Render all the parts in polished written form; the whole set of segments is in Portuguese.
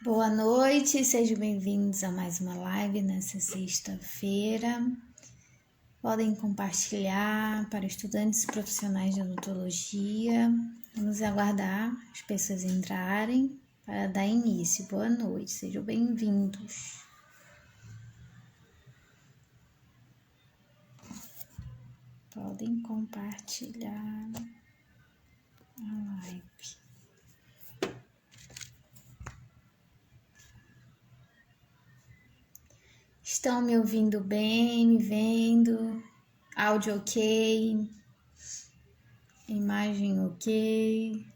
Boa noite, sejam bem-vindos a mais uma live nessa sexta-feira. Podem compartilhar para estudantes e profissionais de odontologia. Vamos aguardar as pessoas entrarem para dar início. Boa noite, sejam bem-vindos. Podem compartilhar a live. Estão me ouvindo bem, me vendo? Áudio ok? Imagem ok?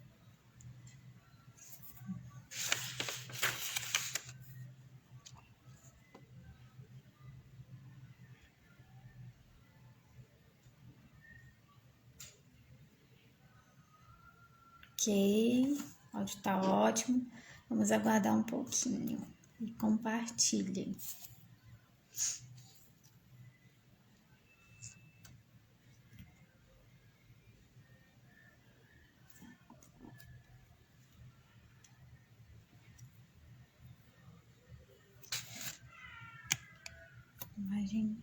Ok, o áudio tá ótimo. Vamos aguardar um pouquinho e compartilhem. Imagem.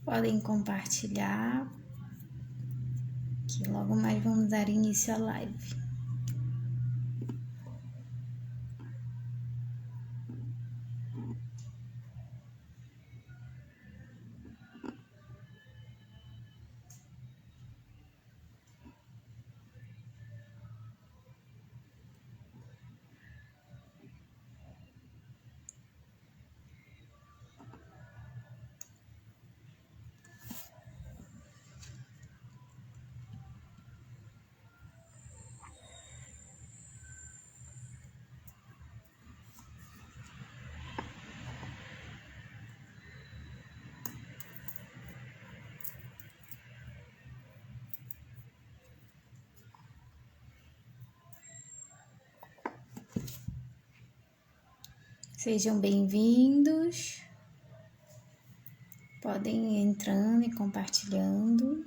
Podem compartilhar, que logo mais vamos dar início à live. Sejam bem-vindos. Podem ir entrando e compartilhando.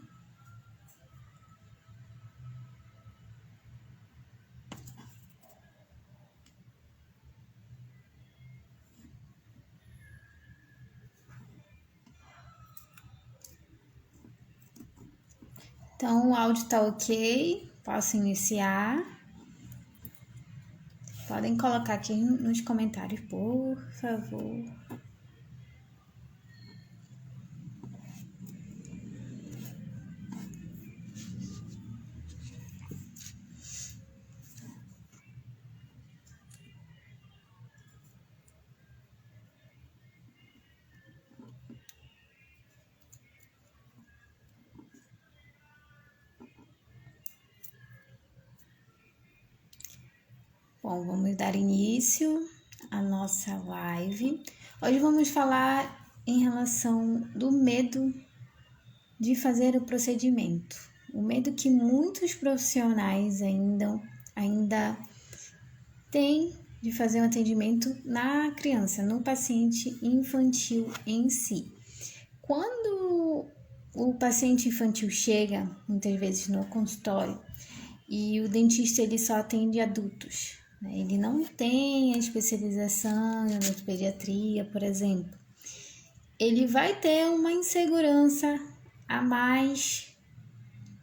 Então, o áudio tá ok. Posso iniciar. Podem colocar aqui nos comentários, por favor. Bom, vamos dar início à nossa live. Hoje vamos falar em relação do medo de fazer o procedimento. O medo que muitos profissionais ainda têm de fazer um atendimento na criança, no paciente infantil em si. Quando o paciente infantil chega, muitas vezes no consultório, e o dentista ele só atende adultos, né? Ele não tem a especialização em odontopediatria, por exemplo. Ele vai ter uma insegurança a mais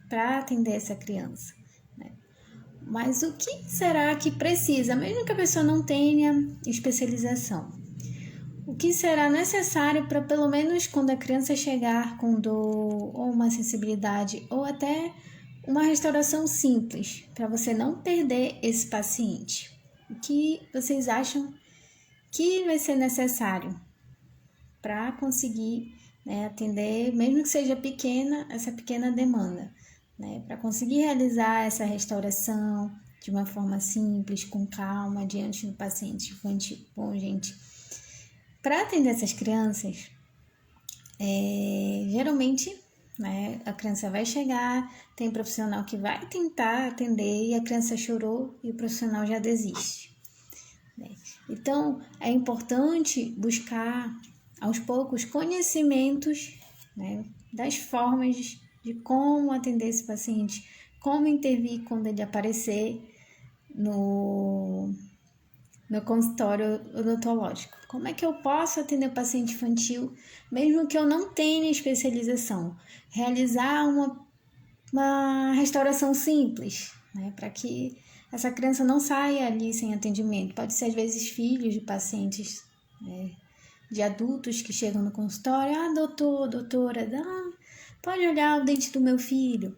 para atender essa criança, né? Mas o que será que precisa, mesmo que a pessoa não tenha especialização? O que será necessário para, pelo menos, quando a criança chegar com dor ou uma sensibilidade ou até uma restauração simples, para você não perder esse paciente? O que vocês acham que vai ser necessário para conseguir, né, atender, mesmo que seja essa pequena demanda, né, para conseguir realizar essa restauração de uma forma simples, com calma, diante do paciente infantil. Bom, gente, para atender essas crianças, geralmente, né, a criança vai chegar, tem profissional que vai tentar atender e a criança chorou e o profissional já desiste. Então, é importante buscar, aos poucos, conhecimentos, né, das formas de como atender esse paciente, como intervir quando ele aparecer no consultório odontológico. Como é que eu posso atender o paciente infantil, mesmo que eu não tenha especialização? Realizar uma restauração simples, né, para que essa criança não saia ali sem atendimento. Pode ser, às vezes, filhos de pacientes, de adultos que chegam no consultório. Doutor, doutora, pode olhar o dente do meu filho.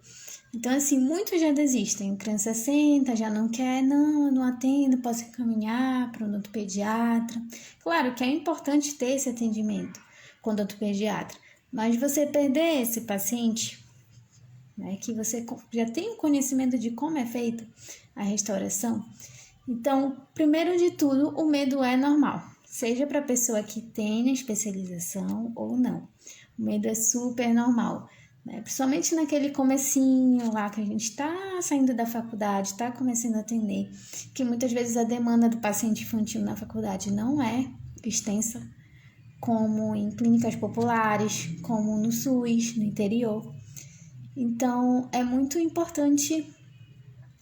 Então, assim, muitos já desistem. A criança senta, já não quer, eu não atendo, posso encaminhar para o odontopediatra. Claro que é importante ter esse atendimento com o odontopediatra, mas você perder esse paciente, né, que você já tem o conhecimento de como é feita a restauração. Então, primeiro de tudo, o medo é normal, seja para a pessoa que tenha especialização ou não. O medo é super normal, né? Principalmente naquele comecinho lá que a gente está saindo da faculdade, está começando a atender, que muitas vezes a demanda do paciente infantil na faculdade não é extensa, como em clínicas populares, como no SUS, no interior. Então, é muito importante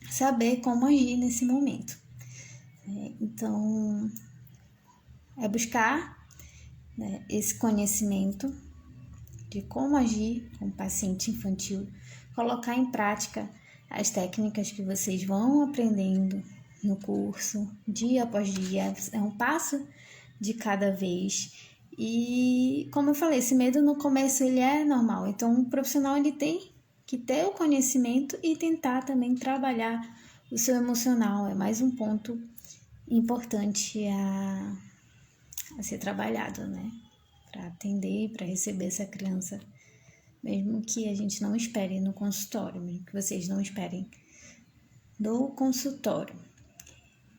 saber como agir nesse momento. Então, é buscar, né, esse conhecimento de como agir com o paciente infantil, colocar em prática as técnicas que vocês vão aprendendo no curso, dia após dia, é um passo de cada vez. E, como eu falei, esse medo no começo ele é normal, então o profissional ele tem que ter o conhecimento e tentar também trabalhar o seu emocional. É mais um ponto importante a ser trabalhado, né? Para atender, para receber essa criança, mesmo que a gente não espere no consultório, mesmo que vocês não esperem no consultório.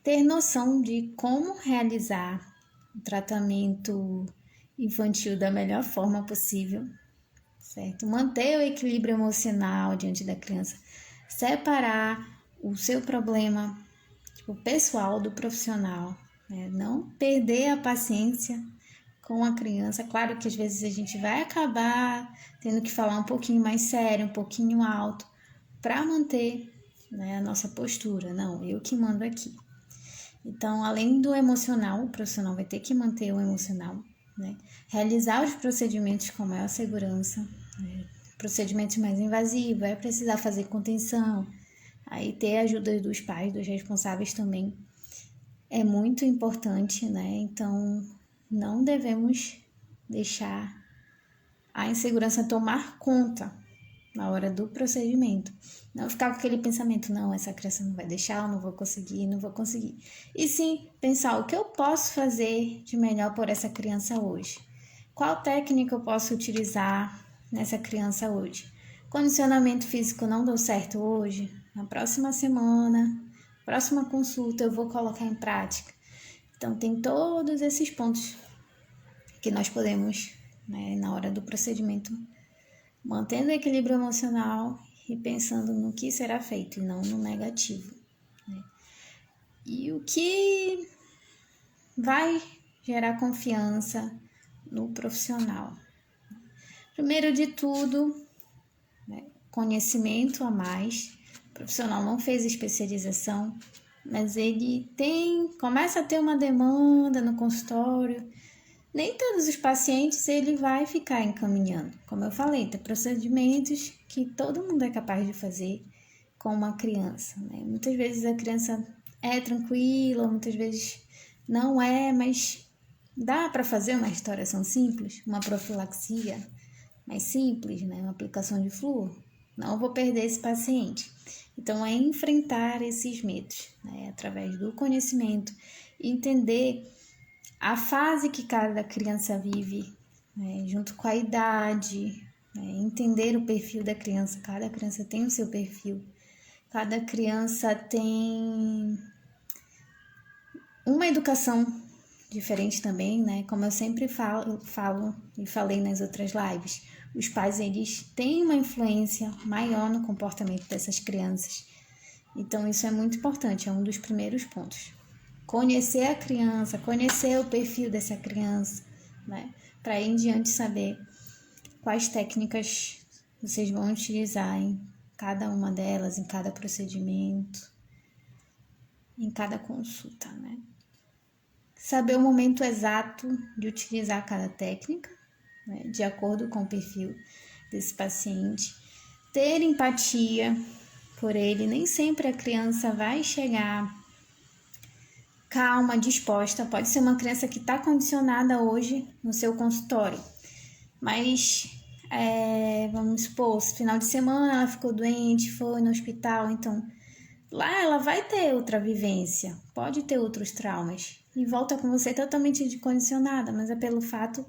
Ter noção de como realizar o tratamento infantil da melhor forma possível, certo? Manter o equilíbrio emocional diante da criança, separar o seu problema pessoal do profissional, né? Não perder a paciência com a criança. Claro que às vezes a gente vai acabar tendo que falar um pouquinho mais sério, um pouquinho alto, para manter, né, a nossa postura. Não, eu que mando aqui. Então, além do emocional, o profissional vai ter que manter o emocional, né? Realizar os procedimentos com maior segurança, né? Procedimentos mais invasivos, vai precisar fazer contenção, aí ter a ajuda dos pais, dos responsáveis também é muito importante, né? Então, não devemos deixar a insegurança tomar conta na hora do procedimento. Não ficar com aquele pensamento, não, essa criança não vai deixar, eu não vou conseguir. E sim, pensar o que eu posso fazer de melhor por essa criança hoje. Qual técnica eu posso utilizar nessa criança hoje? Condicionamento físico não deu certo hoje? Na próxima semana, próxima consulta, eu vou colocar em prática. Então, tem todos esses pontos que nós podemos, né, na hora do procedimento, mantendo o equilíbrio emocional e pensando no que será feito e não no negativo, né? E o que vai gerar confiança no profissional? Primeiro de tudo, né, conhecimento a mais. O profissional não fez especialização, mas ele começa a ter uma demanda no consultório. Nem todos os pacientes ele vai ficar encaminhando. Como eu falei, tem procedimentos que todo mundo é capaz de fazer com uma criança, né? Muitas vezes a criança é tranquila, muitas vezes não é, mas dá para fazer uma restauração simples, uma profilaxia mais simples, né? Uma aplicação de flúor. Não vou perder esse paciente. Então, é enfrentar esses medos, né? Através do conhecimento, entender a fase que cada criança vive, né, junto com a idade, né, entender o perfil da criança, cada criança tem o seu perfil. Cada criança tem uma educação diferente também, né? Como eu sempre falo e falei nas outras lives, os pais, eles têm uma influência maior no comportamento dessas crianças. Então, isso é muito importante, é um dos primeiros pontos. Conhecer a criança, conhecer o perfil dessa criança, né? Para aí em diante saber quais técnicas vocês vão utilizar em cada uma delas, em cada procedimento, em cada consulta, né? Saber o momento exato de utilizar cada técnica, né, de acordo com o perfil desse paciente. Ter empatia por ele. Nem sempre a criança vai chegar calma, disposta. Pode ser uma criança que está condicionada hoje no seu consultório, mas vamos supor, final de semana ela ficou doente, foi no hospital, então lá ela vai ter outra vivência, pode ter outros traumas e volta com você totalmente descondicionada, mas é pelo fato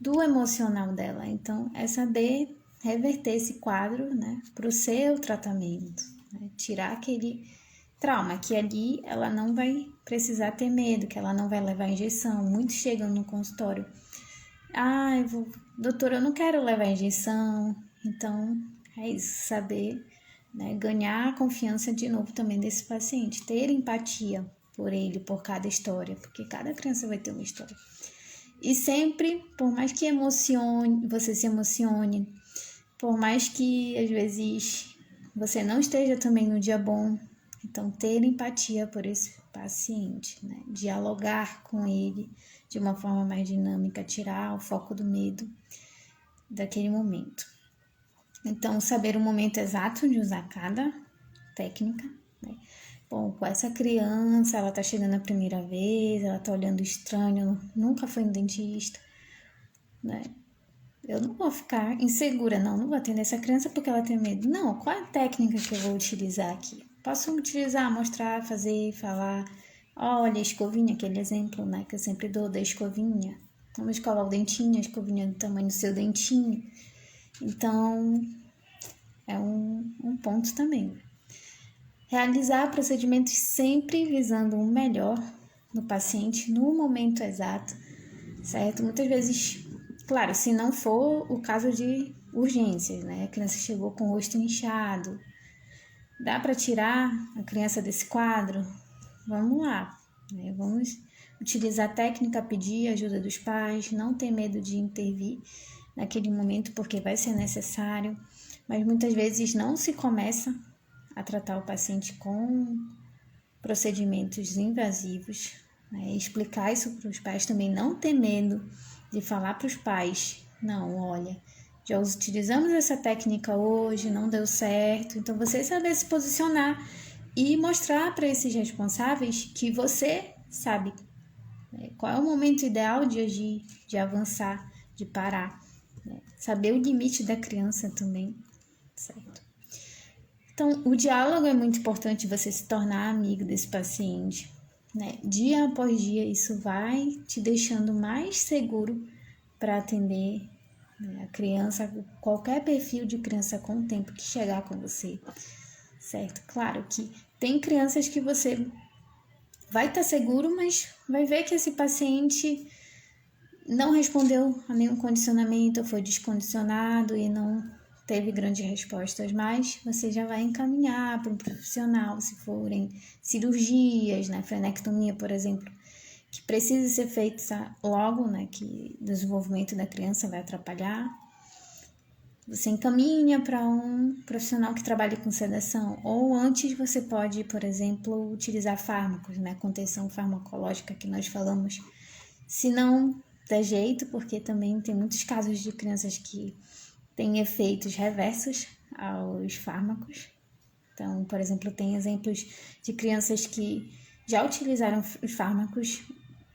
do emocional dela. Então é saber reverter esse quadro, né, para o seu tratamento, né, tirar aquele trauma, que ali ela não vai precisar ter medo, que ela não vai levar injeção. Muitos chegam no consultório, doutora, eu não quero levar injeção. Então, é isso, saber, né, ganhar a confiança de novo também desse paciente, ter empatia por ele, por cada história, porque cada criança vai ter uma história. E sempre, por mais que você se emocione, por mais que às vezes você não esteja também no dia bom, então ter empatia por esse paciente, né? Dialogar com ele de uma forma mais dinâmica, tirar o foco do medo daquele momento. Então, saber o momento exato de usar cada técnica, né? Bom, com essa criança, ela tá chegando a primeira vez, ela tá olhando estranho, nunca foi no dentista, né? Eu não vou ficar insegura, não vou atender essa criança porque ela tem medo. Não, qual é a técnica que eu vou utilizar aqui? Posso utilizar, mostrar, fazer, falar. Olha, a escovinha, aquele exemplo, né, que eu sempre dou da escovinha. Vamos escovar o dentinho, a escovinha do tamanho do seu dentinho. Então, é um ponto também. Realizar procedimentos sempre visando o melhor no paciente no momento exato, certo? Muitas vezes, claro, se não for o caso de urgências, né? A criança chegou com o rosto inchado, dá para tirar a criança desse quadro? Vamos lá, né? Vamos utilizar a técnica, pedir ajuda dos pais, não ter medo de intervir naquele momento, porque vai ser necessário, mas muitas vezes não se começa a tratar o paciente com procedimentos invasivos, né? Explicar isso para os pais também, não ter medo de falar para os pais, não, olha, já utilizamos essa técnica hoje, não deu certo. Então, você saber se posicionar e mostrar para esses responsáveis que você sabe, né, qual é o momento ideal de agir, de avançar, de parar, né? Saber o limite da criança também, certo? Então, o diálogo é muito importante, você se tornar amigo desse paciente, né? Dia após dia, isso vai te deixando mais seguro para atender, né, a criança, qualquer perfil de criança com o tempo que chegar com você, certo? Claro que tem crianças que você vai estar seguro, mas vai ver que esse paciente não respondeu a nenhum condicionamento, foi descondicionado e não teve grandes respostas, mas você já vai encaminhar para um profissional, se forem cirurgias, né, frenectomia, por exemplo, que precisa ser feita logo, né, que o desenvolvimento da criança vai atrapalhar. Você encaminha para um profissional que trabalhe com sedação, ou antes você pode, por exemplo, utilizar fármacos, né, contenção farmacológica que nós falamos, se não dá jeito, porque também tem muitos casos de crianças que têm efeitos reversos aos fármacos. Então, por exemplo, tem exemplos de crianças que já utilizaram os fármacos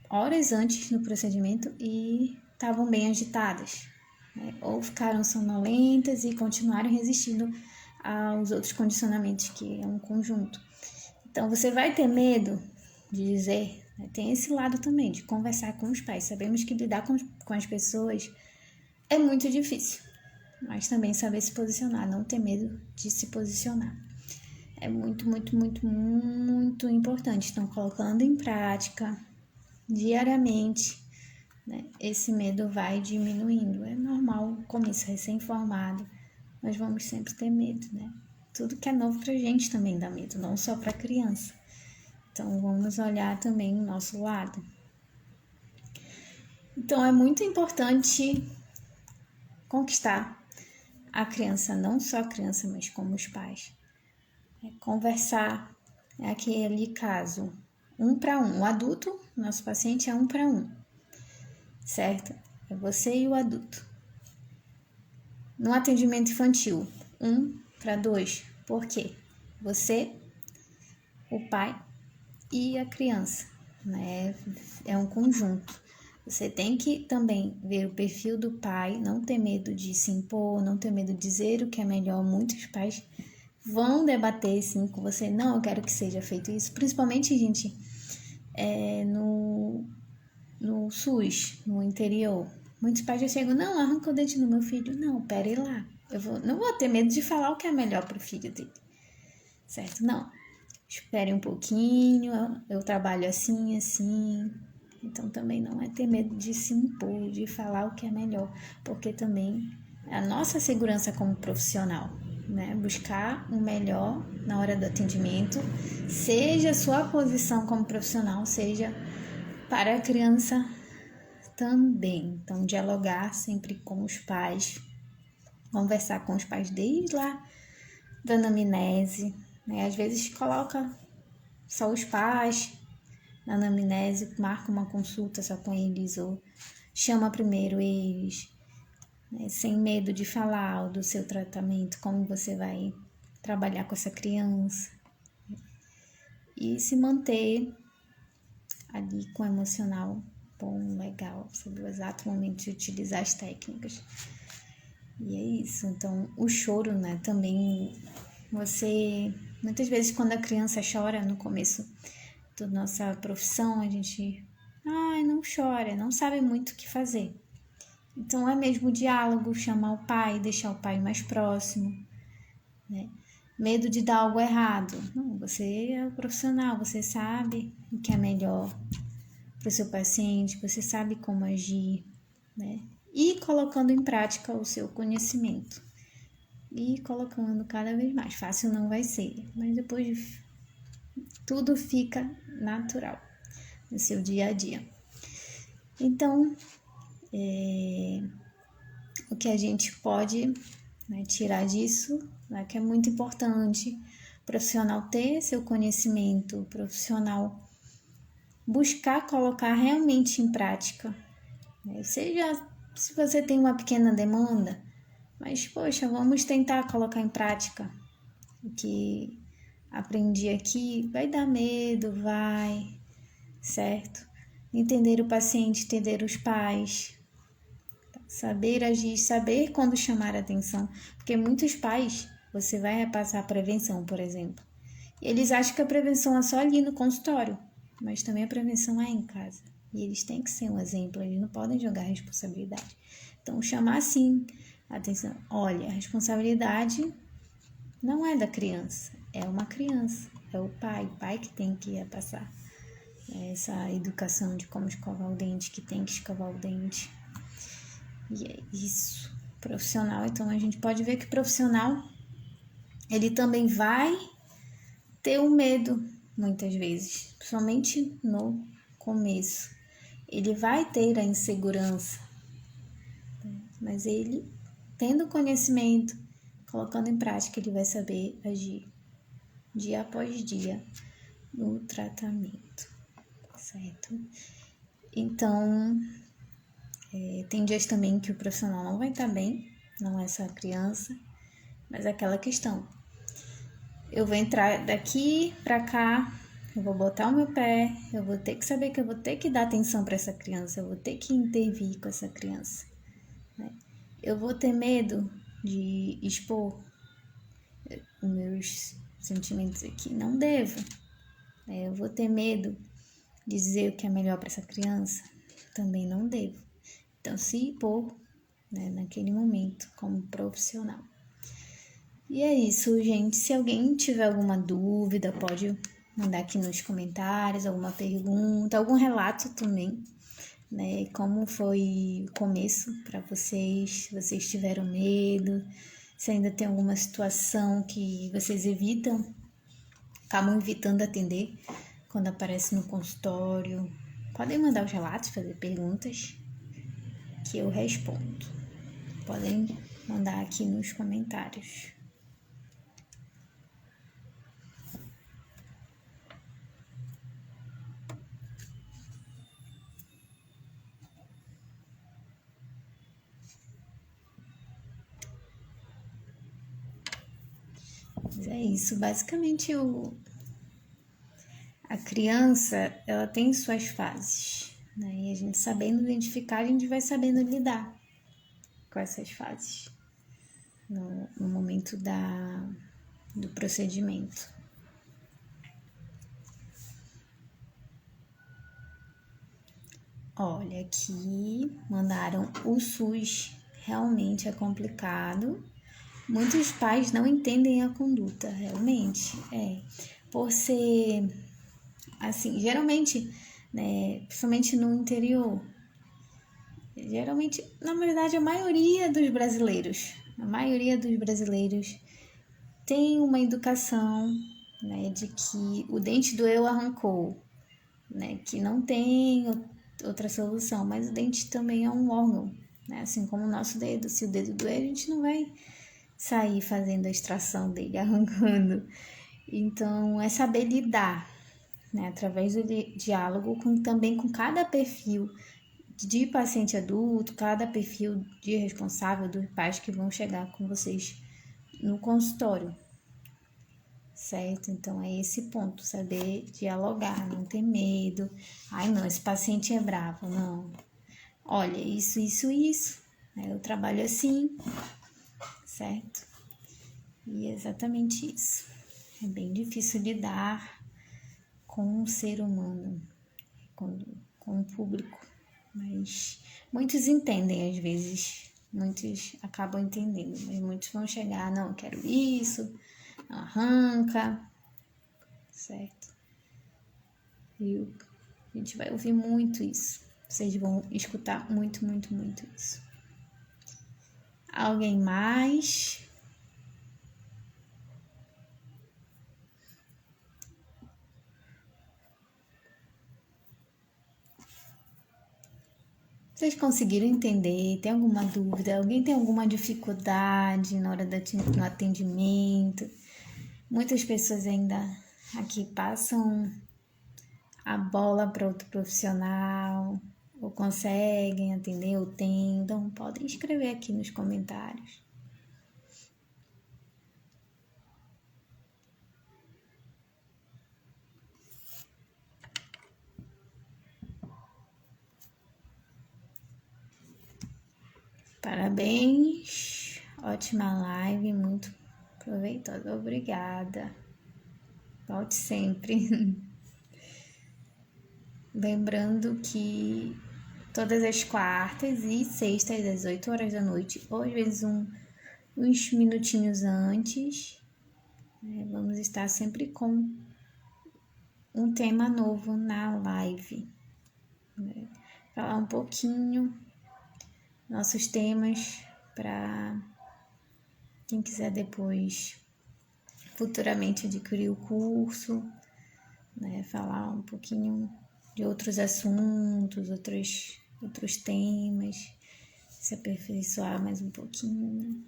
horas antes no procedimento e estavam bem agitadas, né? Ou ficaram sonolentas e continuaram resistindo aos outros condicionamentos, que é um conjunto. Então, você vai ter medo de dizer, né? Tem esse lado também, de conversar com os pais. Sabemos que lidar com as pessoas é muito difícil, mas também saber se posicionar, não ter medo de se posicionar. é muito, muito, muito, muito importante. Então, colocando em prática diariamente, né, esse medo vai diminuindo. É normal, no começo, recém-formado, nós vamos sempre ter medo, né? Tudo que é novo pra gente também dá medo, não só pra criança. Então, vamos olhar também o nosso lado. Então, é muito importante conquistar a criança, não só a criança, mas como os pais. Conversar é aquele caso 1 para 1. O adulto, nosso paciente, é 1 para 1, certo? É você e o adulto. No atendimento infantil, 1 para 2. Por quê? Você, o pai e a criança, né? É um conjunto. Você tem que também ver o perfil do pai, não ter medo de se impor, não ter medo de dizer o que é melhor. Muitos pais vão debater sim com você, não, eu quero que seja feito isso, principalmente, gente, no SUS, no interior. Muitos pais já chegam, não, arranca o dente do meu filho. Não, pera lá, não vou ter medo de falar o que é melhor pro filho dele, certo? Não, espere um pouquinho, eu trabalho assim, assim. Então também não é ter medo de se impor, de falar o que é melhor, porque também é a nossa segurança como profissional, né? Buscar o melhor na hora do atendimento, seja a sua posição como profissional, seja para a criança também. Então, dialogar sempre com os pais, conversar com os pais desde lá da anamnese, né? Às vezes coloca só os pais na anamnese, marca uma consulta só com eles ou chama primeiro eles, né? Sem medo de falar do seu tratamento, como você vai trabalhar com essa criança e se manter ali com o emocional bom, legal, saber o exato momento de utilizar as técnicas. E é isso. Então, o choro, né, também muitas vezes quando a criança chora no começo da nossa profissão, a gente, não chora, não sabe muito o que fazer. Então, é mesmo o diálogo, chamar o pai, deixar o pai mais próximo, né? Medo de dar algo errado. Não, você é o profissional, você sabe o que é melhor para o seu paciente, você sabe como agir, né? E colocando em prática o seu conhecimento. E colocando cada vez mais. Fácil não vai ser, mas depois tudo fica natural no seu dia a dia. Então, o que a gente pode, né, tirar disso, né, que é muito importante, o profissional ter seu conhecimento, o profissional buscar colocar realmente em prática, né? Seja se você tem uma pequena demanda, mas, poxa, vamos tentar colocar em prática o que aprendi aqui. Vai dar medo, vai, certo? Entender o paciente, entender os pais, saber agir, saber quando chamar a atenção. Porque muitos pais, você vai repassar a prevenção, por exemplo, e eles acham que a prevenção é só ali no consultório, mas também a prevenção é em casa. E eles têm que ser um exemplo, eles não podem jogar a responsabilidade. Então, chamar sim a atenção. Olha, a responsabilidade não é da criança, é uma criança, é o pai que tem que passar essa educação de como escovar o dente, que tem que escovar o dente. E é isso, profissional. Então, a gente pode ver que o profissional, ele também vai ter o medo, muitas vezes, principalmente no começo. Ele vai ter a insegurança, mas ele, tendo conhecimento, colocando em prática, ele vai saber agir dia após dia no tratamento, certo? Então, tem dias também que o profissional não vai estar bem, não é só a criança, mas aquela questão. Eu vou entrar daqui para cá, eu vou botar o meu pé, eu vou ter que saber que eu vou ter que dar atenção para essa criança, eu vou ter que intervir com essa criança, né? Eu vou ter medo de expor os meus sentimentos aqui, não devo. Eu vou ter medo de dizer o que é melhor para essa criança, também não devo. Então, se impor, né, naquele momento como profissional. E é isso, gente. Se alguém tiver alguma dúvida, pode mandar aqui nos comentários, alguma pergunta, algum relato também, né? Como foi o começo para vocês, se vocês tiveram medo, se ainda tem alguma situação que vocês acabam evitando atender quando aparece no consultório. Podem mandar os relatos, fazer perguntas que eu respondo. Podem mandar aqui nos comentários. Mas é isso, basicamente a criança, ela tem suas fases, né? E a gente sabendo identificar, a gente vai sabendo lidar com essas fases no momento do procedimento. Olha, aqui mandaram o SUS realmente é complicado. Muitos pais não entendem a conduta, realmente, por ser, assim, geralmente, né, principalmente no interior, geralmente, na verdade, a maioria dos brasileiros tem uma educação, né, de que o dente doeu, arrancou, né, que não tem outra solução, mas o dente também é um órgão, né, assim como o nosso dedo. Se o dedo doer, a gente não vai sair fazendo a extração dele, arrancando. Então, é saber lidar, né, através do diálogo também com cada perfil de paciente adulto, cada perfil de responsável dos pais que vão chegar com vocês no consultório, certo? Então, é esse ponto, saber dialogar, não ter medo. Ai, não, esse paciente é bravo, não. Olha, isso, né? Eu trabalho assim, certo? E é exatamente isso. É bem difícil lidar com um ser humano, com o público, mas muitos entendem às vezes, muitos acabam entendendo, mas muitos vão chegar, não, quero isso, não arranca, certo? E a gente vai ouvir muito isso, vocês vão escutar muito isso. Alguém mais? Vocês conseguiram entender? Tem alguma dúvida? Alguém tem alguma dificuldade na hora do atendimento? Muitas pessoas ainda aqui passam a bola para outro profissional, ou conseguem atender, ou tem. Então, podem escrever aqui nos comentários. Parabéns, ótima live, muito proveitosa, obrigada. Volte sempre. Lembrando que todas as quartas e sextas, às 8 horas da noite, ou às vezes uns minutinhos antes, né, vamos estar sempre com um tema novo na live. Né? Falar um pouquinho nossos temas para quem quiser depois futuramente adquirir o curso, né? Falar um pouquinho de outros assuntos, outros temas, se aperfeiçoar mais um pouquinho.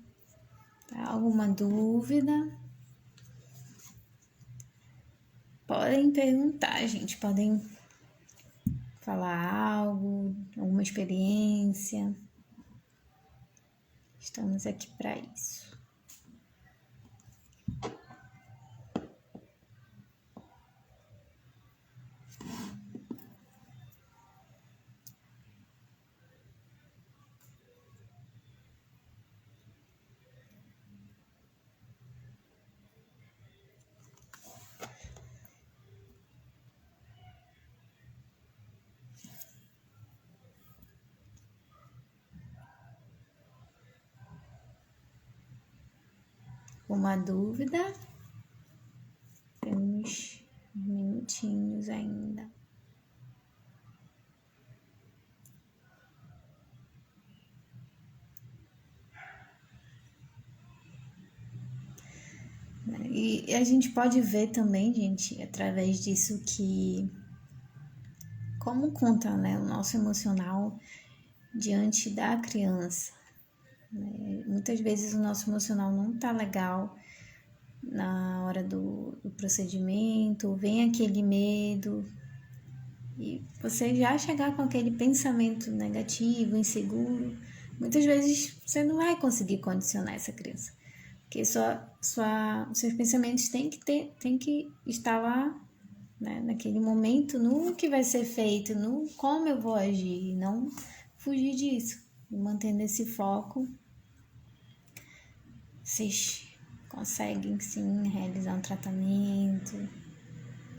Tá? Alguma dúvida? Podem perguntar, gente, podem falar algo, alguma experiência. Estamos aqui para isso. Uma dúvida? Temos minutinhos ainda. E a gente pode ver também, gente, através disso que como conta, né, o nosso emocional diante da criança. Né? Muitas vezes o nosso emocional não tá legal na hora do procedimento, vem aquele medo e você já chegar com aquele pensamento negativo, inseguro, muitas vezes você não vai conseguir condicionar essa criança. Porque seus pensamentos têm que estar lá, né, naquele momento, no que vai ser feito, no como eu vou agir, e não fugir disso. E mantendo esse foco, vocês conseguem sim realizar um tratamento,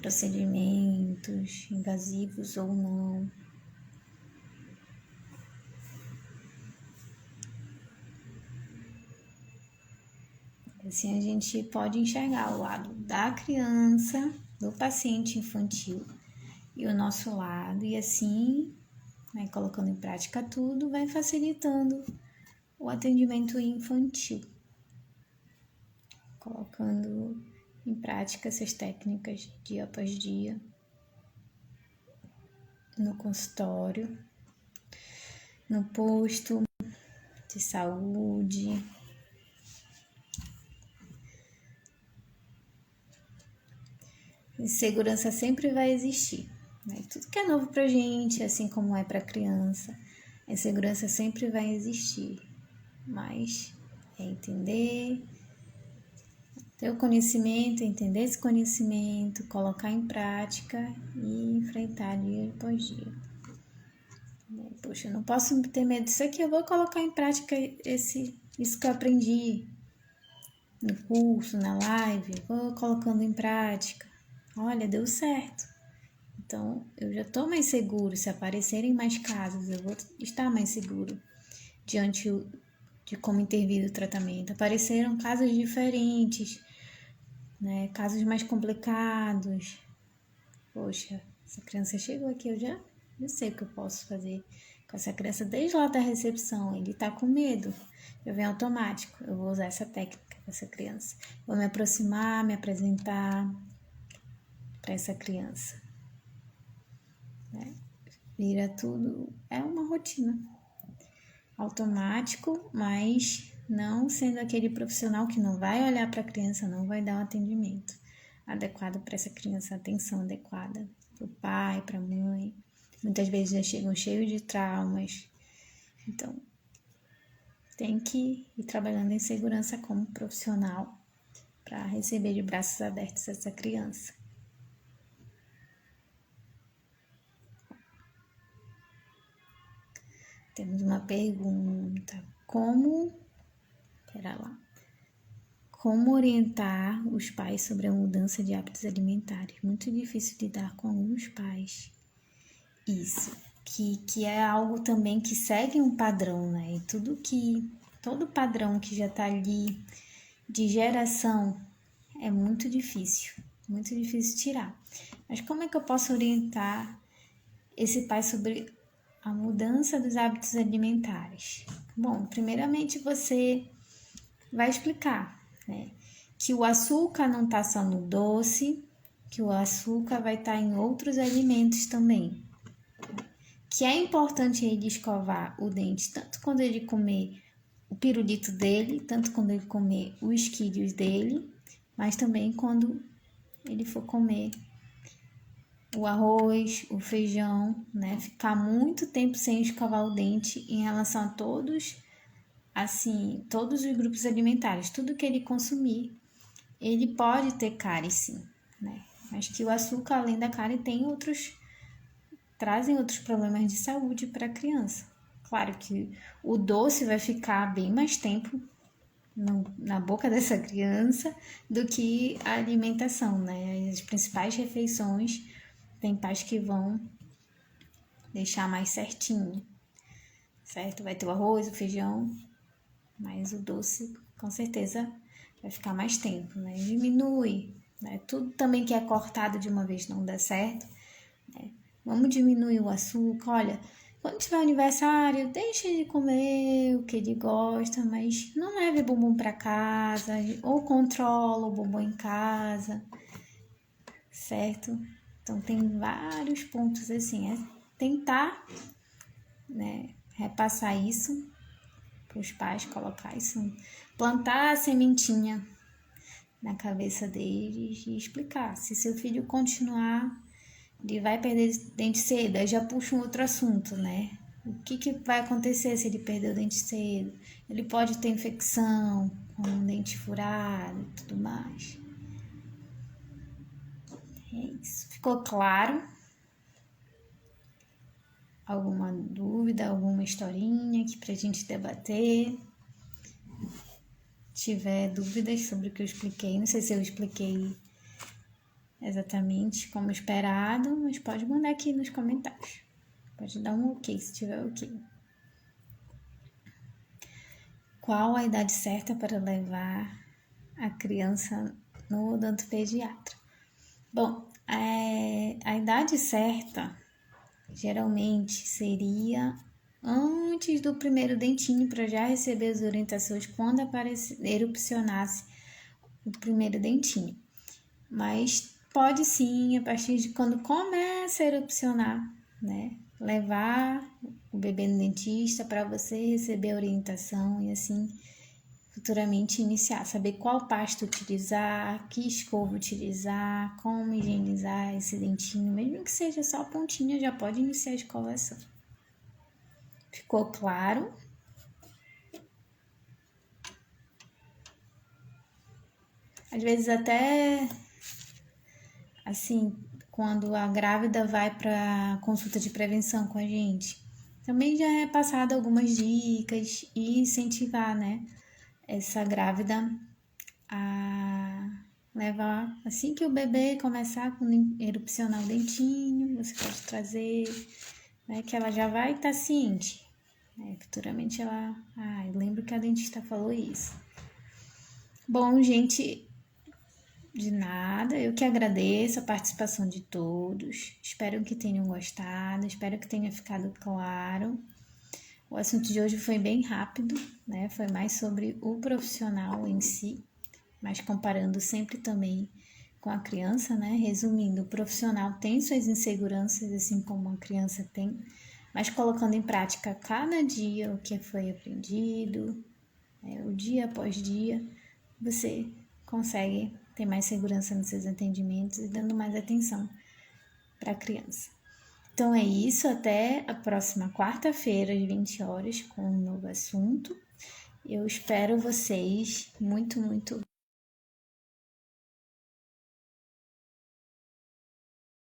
procedimentos invasivos ou não. Assim a gente pode enxergar o lado da criança, do paciente infantil e o nosso lado, e assim, né, colocando em prática tudo, vai facilitando o atendimento infantil, colocando em prática essas técnicas dia após dia no consultório, no posto de saúde. Insegurança sempre vai existir, né? Tudo que é novo pra gente, assim como é pra criança, a insegurança sempre vai existir, mas é entender, ter o conhecimento, entender esse conhecimento, colocar em prática e enfrentar dia após dia. Poxa, eu não posso ter medo disso aqui, eu vou colocar em prática isso que eu aprendi no curso, na live, vou colocando em prática. Olha, deu certo. Então, eu já estou mais seguro. Se aparecerem mais casos, eu vou estar mais seguro diante de como intervir o tratamento. Apareceram casos diferentes, né? Casos mais complicados. Poxa, essa criança chegou aqui, eu já sei o que eu posso fazer com essa criança desde lá da recepção. Ele está com medo, eu venho automático. Eu vou usar essa técnica com essa criança. Vou me aproximar, me apresentar para essa criança. Né? Vira tudo, é uma rotina. Automático, mas não sendo aquele profissional que não vai olhar para a criança, não vai dar um atendimento adequado para essa criança, atenção adequada para o pai, para a mãe. Muitas vezes já chegam cheios de traumas. Então, tem que ir trabalhando em segurança como profissional para receber de braços abertos essa criança. Temos uma pergunta. Como orientar os pais sobre a mudança de hábitos alimentares? Muito difícil lidar com alguns pais. Isso, que é algo também que segue um padrão, né? E todo padrão que já está ali de geração é muito difícil tirar. Mas como é que eu posso orientar esse pai sobre a mudança dos hábitos alimentares? Bom, primeiramente você vai explicar, né, que o açúcar não está só no doce, que o açúcar vai estar em outros alimentos também. Que é importante ele escovar o dente tanto quando ele comer o pirulito dele, tanto quando ele comer os quírios dele, mas também quando ele for comer o arroz, o feijão, né? Ficar muito tempo sem escovar o dente em relação a todos os grupos alimentares. Tudo que ele consumir, ele pode ter cárie, sim, né? Mas que o açúcar, além da cárie, trazem outros problemas de saúde para a criança. Claro que o doce vai ficar bem mais tempo na boca dessa criança do que a alimentação, né? As principais refeições, tem pais que vão deixar mais certinho, certo? Vai ter o arroz, o feijão, mas o doce, com certeza, vai ficar mais tempo, né? Diminui, né? Tudo também que é cortado de uma vez não dá certo, né? Vamos diminuir o açúcar. Olha, quando tiver aniversário, deixe de comer o que ele gosta, mas não leve bombom para casa, ou controla o bombom em casa, certo? Então tem vários pontos assim, é tentar, né, repassar isso para os pais, colocar isso, plantar a sementinha na cabeça deles e explicar. Se seu filho continuar, ele vai perder dente cedo, aí já puxa um outro assunto, né? O que vai acontecer se ele perder o dente cedo? Ele pode ter infecção, com um dente furado e tudo mais. É isso. Ficou claro? Alguma dúvida, alguma historinha aqui pra gente debater? Tiver dúvidas sobre o que eu expliquei, não sei se eu expliquei exatamente como esperado, mas pode mandar aqui nos comentários. Pode dar um ok se tiver ok. Qual a idade certa para levar a criança no odontopediatra? Bom, a idade certa geralmente seria antes do primeiro dentinho, para já receber as orientações quando erupcionasse o primeiro dentinho. Mas pode sim, a partir de quando começa a erupcionar, né? Levar o bebê no dentista para você receber a orientação e assim futuramente iniciar, saber qual pasta utilizar, que escova utilizar, como higienizar esse dentinho, mesmo que seja só a pontinha, já pode iniciar a escovação. Ficou claro? Às vezes até assim, quando a grávida vai para consulta de prevenção com a gente, também já é passado algumas dicas e incentivar, né, essa grávida a levar, assim que o bebê começar a erupcionar o dentinho, você pode trazer, né, que ela já vai estar ciente, né, futuramente ela, eu lembro que a dentista falou isso. Bom, gente, de nada, eu que agradeço a participação de todos, espero que tenham gostado, espero que tenha ficado claro. O assunto de hoje foi bem rápido, né? Foi mais sobre o profissional em si, mas comparando sempre também com a criança, né? Resumindo, o profissional tem suas inseguranças, assim como a criança tem, mas colocando em prática cada dia o que foi aprendido, o dia após dia, você consegue ter mais segurança nos seus atendimentos e dando mais atenção para a criança. Então é isso, até a próxima quarta-feira, às 20 horas, com um novo assunto. Eu espero vocês muito, muito.